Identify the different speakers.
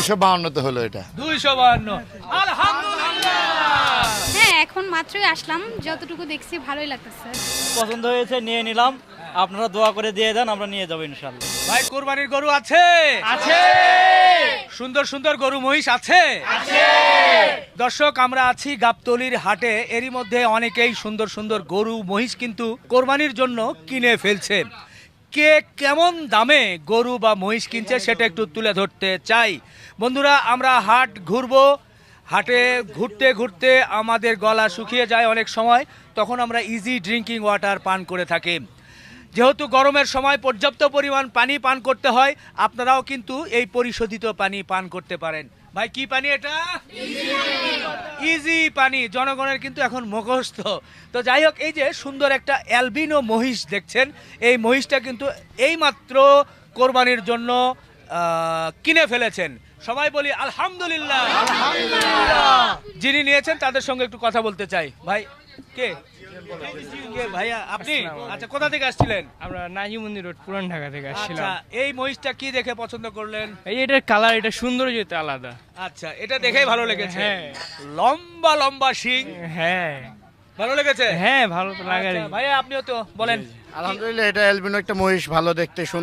Speaker 1: 252 হলো এটা।
Speaker 2: 252। আলহামদুলিল্লাহ।
Speaker 3: হ্যাঁ, এখন মাত্রই আসলাম, যতটুকু দেখছি ভালোই লাগতেছে।
Speaker 4: পছন্দ হয়েছে, নিয়ে নিলাম। আপনারা দোয়া করে দিয়ে দেন, আমরা নিয়ে যাবো ইনশাল্লাহ।
Speaker 2: ভাই কুরবানির গরু আছে?
Speaker 4: আছে।
Speaker 2: সুন্দর সুন্দর গরু মহিষ আছে?
Speaker 4: আছে।
Speaker 2: দর্শক, আমরা আছি গাবতলীর হাটে। এরই মধ্যে অনেকেই সুন্দর সুন্দর গরু মহিষ কিন্তু কোরবানির জন্য কিনে ফেলছে। কে কেমন দামে গরু বা মহিষ কিনছে সেটা একটু তুলে ধরতে চাই। বন্ধুরা, আমরা হাট ঘুরবো। হাটে ঘুরতে ঘুরতে আমাদের গলা শুকিয়ে যায় অনেক সময়, তখন আমরা ইজি ড্রিঙ্কিং ওয়াটার পান করে থাকি। যেহেতু গরমের সময় পর্যাপ্ত পরিমাণ পানি পান করতে হয়, আপনারাও কিন্তু এই পরিশোধিত পানি পান করতে পারেন। ভাই কি পানি এটা? ইজি পানি। জনগণের কিন্তু এখন মুখস্থ। তো যাই হোক, এই যে সুন্দর একটা অ্যালবিনো মহিষ দেখছেন, এই মহিষটা কিন্তু এইমাত্র কোরবানির জন্য কিনে ফেলেছেন। সবাই বলি আলহামদুলিল্লাহ। যিনি নিয়েছেন তাদের সঙ্গে একটু কথা বলতে চাই। ভাই কে কে ভাইয়া আপনি? আচ্ছা, কোথা থেকে আসছিলেন?
Speaker 5: আমরা নাজিমুন্দির রোড পুরান ঢাকা থেকে আসছিলাম।
Speaker 2: আচ্ছা, এই মহিষটা কি দেখে পছন্দ করলেন?
Speaker 5: এই এটার কালার, এটা সৌন্দর্যটা আলাদা।
Speaker 2: আচ্ছা, এটা দেখেই ভালো লেগেছে।
Speaker 5: হ্যাঁ।
Speaker 2: লম্বা লম্বা শিং,
Speaker 5: হ্যাঁ
Speaker 2: ভালো লেগেছে।
Speaker 5: হ্যাঁ, ভালো তো লাগারই।
Speaker 2: আচ্ছা, ভাইয়া আপনিও তো বলেন।
Speaker 1: আলহামদুলিল্লাহ, এটা অ্যালবিনো একটা মহিষ, ভালো দেখতে, সুন্দর।